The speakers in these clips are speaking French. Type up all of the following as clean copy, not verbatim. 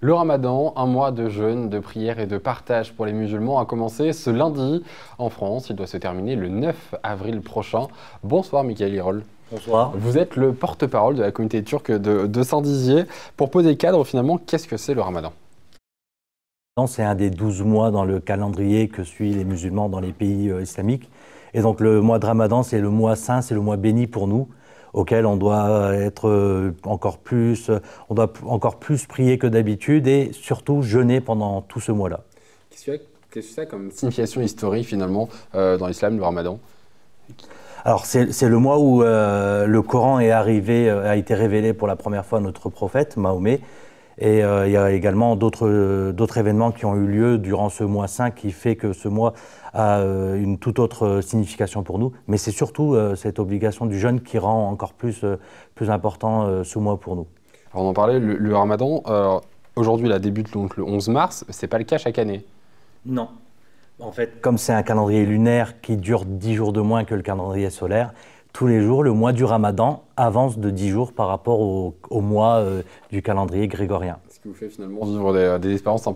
Le Ramadan, un mois de jeûne, de prière et de partage pour les musulmans, a commencé ce lundi en France. Il doit se terminer le 9 avril prochain. Bonsoir Mickaël Hirol. Bonsoir. Vous êtes le porte-parole de la communauté turque de Saint-Dizier. Pour poser le cadre, finalement, qu'est-ce que c'est le Ramadan? C'est un des 12 mois dans le calendrier que suivent les musulmans dans les pays islamiques. Et donc le mois de Ramadan, c'est le mois saint, c'est le mois béni pour nous, auquel on doit être on doit encore plus prier que d'habitude et surtout jeûner pendant tout ce mois-là. Qu'est-ce que c'est comme signification historique, finalement, dans l'islam, le Ramadan? Alors c'est le mois où le Coran est arrivé, a été révélé pour la première fois à notre prophète, Mahomet. Et il y a également d'autres événements qui ont eu lieu durant ce mois saint qui fait que ce mois a une toute autre signification pour nous. Mais c'est surtout cette obligation du jeûne qui rend encore plus important ce mois pour nous. Alors on en parlait, le Ramadan, aujourd'hui, il débute donc le 11 mars. C'est pas le cas chaque année. Non. En fait, comme c'est un calendrier lunaire qui dure 10 jours de moins que le calendrier solaire, tous les jours, le mois du Ramadan avance de 10 jours par rapport au mois du calendrier grégorien. Ce qui vous fait finalement vivre des expériences un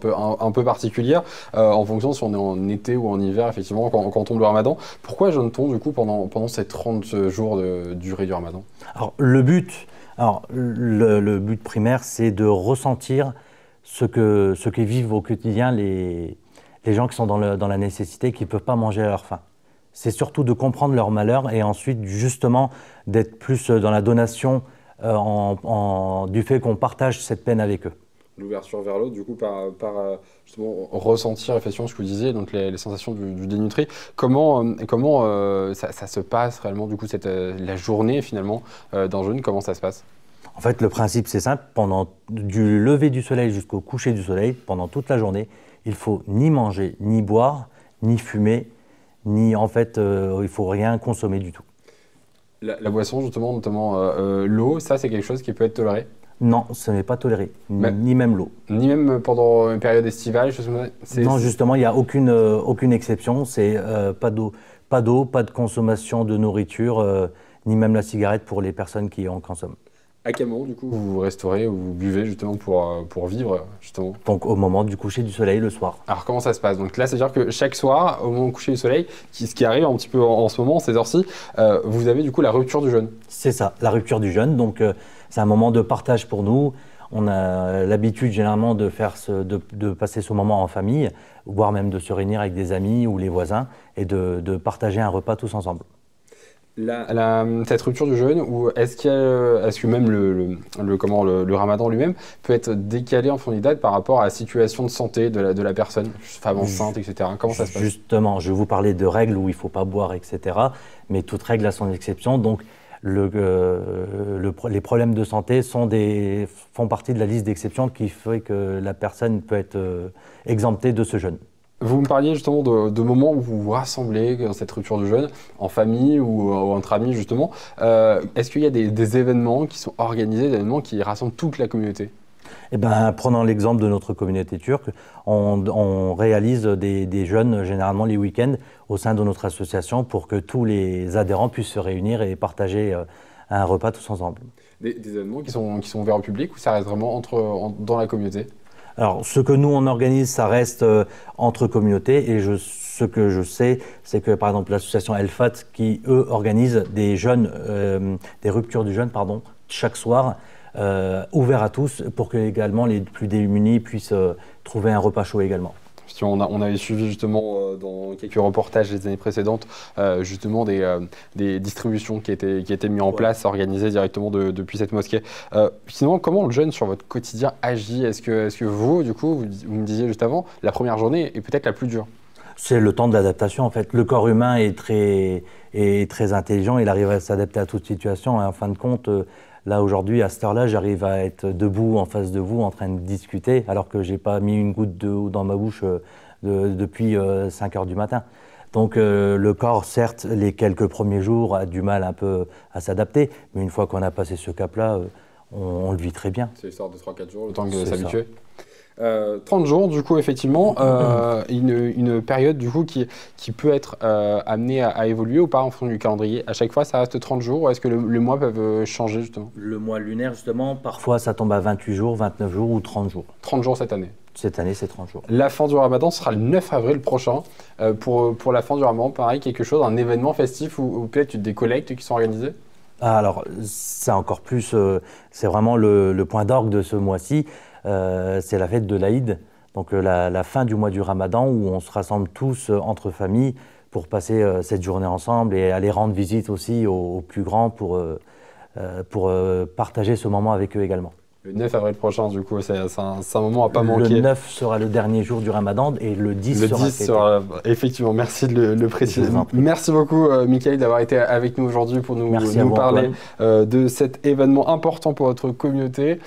peu particulières en fonction de si on est en été ou en hiver, effectivement, quand tombe le Ramadan. Pourquoi jeûne-t-on du coup pendant ces 30 jours de durée du Ramadan? Alors, le but primaire, c'est de ressentir ce que vivent au quotidien les gens qui sont dans la nécessité, qui ne peuvent pas manger à leur faim. C'est surtout de comprendre leur malheur et ensuite justement d'être plus dans la donation du fait qu'on partage cette peine avec eux. L'ouverture vers l'autre, du coup, par justement ressentir effectivement ce que vous disiez, donc les sensations du dénutri. Comment ça se passe réellement, du coup, la journée finalement d'un jeûne, comment ça se passe? En fait, le principe, c'est simple. Du lever du soleil jusqu'au coucher du soleil, pendant toute la journée, il faut ni manger, ni boire, ni fumer, ni en fait, il faut rien consommer du tout. La boisson, justement, notamment l'eau, ça c'est quelque chose qui peut être toléré? Non, ce n'est pas toléré, ni même l'eau. Ni même pendant une période estivale, chose comme ça? Non, justement, il n'y a aucune exception. C'est pas d'eau, pas de consommation de nourriture, ni même la cigarette pour les personnes qui en consomment. À quel moment, du coup, vous restaurez ou vous buvez justement pour vivre, justement? Donc au moment du coucher du soleil le soir. Alors comment ça se passe? Donc là, c'est-à-dire que chaque soir, au moment du coucher du soleil, ce qui arrive un petit peu en ce moment, ces heures-ci, vous avez du coup la rupture du jeûne. C'est ça, la rupture du jeûne. Donc c'est un moment de partage pour nous. On a l'habitude généralement de passer ce moment en famille, voire même de se réunir avec des amis ou les voisins et de partager un repas tous ensemble. Cette rupture du jeûne, ou est-ce que même le Ramadan lui-même peut être décalé en fonction des dates par rapport à la situation de santé de la personne, femme enceinte, etc. Comment ça se passe? Justement, je vais vous parler de règles où il ne faut pas boire, etc. Mais toute règle a son exception. Donc les problèmes de santé font partie de la liste d'exceptions qui fait que la personne peut être exemptée de ce jeûne. Vous me parliez justement de moments où vous vous rassemblez dans cette rupture du jeûne, en famille ou entre amis justement. Est-ce qu'il y a des événements qui sont organisés, des événements qui rassemblent toute la communauté? Eh ben, prenons l'exemple de notre communauté turque. On réalise des jeûnes généralement les week-ends au sein de notre association pour que tous les adhérents puissent se réunir et partager un repas tous ensemble. Des événements qui sont ouverts au public ou ça reste vraiment dans la communauté? Alors, ce que nous, on organise, ça reste entre communautés. Et ce que je sais, c'est que, par exemple, l'association Elfat, qui, eux, organise des ruptures du jeûne, chaque soir, ouverts à tous, pour que également les plus démunis puissent trouver un repas chaud également. On avait suivi justement dans quelques reportages les années précédentes justement des distributions qui étaient mises en place, organisées directement depuis cette mosquée. Sinon, comment le jeûne sur votre quotidien agit? Est-ce que vous, du coup, vous me disiez juste avant, la première journée est peut-être la plus dure? C'est le temps de l'adaptation en fait. Le corps humain est très intelligent, il arrive à s'adapter à toute situation et en fin de compte, là aujourd'hui, à cette heure-là, j'arrive à être debout en face de vous en train de discuter alors que j'ai pas mis une goutte d'eau dans ma bouche depuis 5 heures du matin. Donc le corps, certes, les quelques premiers jours a du mal un peu à s'adapter, mais une fois qu'on a passé ce cap-là, on le vit très bien. C'est l'histoire de 3-4 jours, le temps de s'habituer. 30 jours, du coup, effectivement, une période du coup, qui peut être amenée à évoluer ou pas en fonction du calendrier. À chaque fois, ça reste 30 jours ou est-ce que les mois peuvent changer justement? Le mois lunaire, justement, parfois ça tombe à 28 jours, 29 jours ou 30 jours. 30 jours cette année. Cette année, c'est 30 jours. La fin du Ramadan sera le 9 avril prochain. Pour la fin du Ramadan, pareil, quelque chose, un événement festif ou peut-être des collectes qui sont organisées? Alors, c'est encore plus, c'est vraiment le point d'orgue de ce mois-ci. C'est la fête de l'Aïd, donc la fin du mois du Ramadan où on se rassemble tous entre familles pour passer cette journée ensemble et aller rendre visite aussi aux plus grands pour partager ce moment avec eux également. Le 9 avril prochain, du coup, c'est un moment à pas manquer. Le 9 sera le dernier jour du Ramadan et le 10 sera fêté. Effectivement, merci de le préciser. Merci beaucoup, Mickaël, d'avoir été avec nous aujourd'hui pour nous parler de cet événement important pour votre communauté.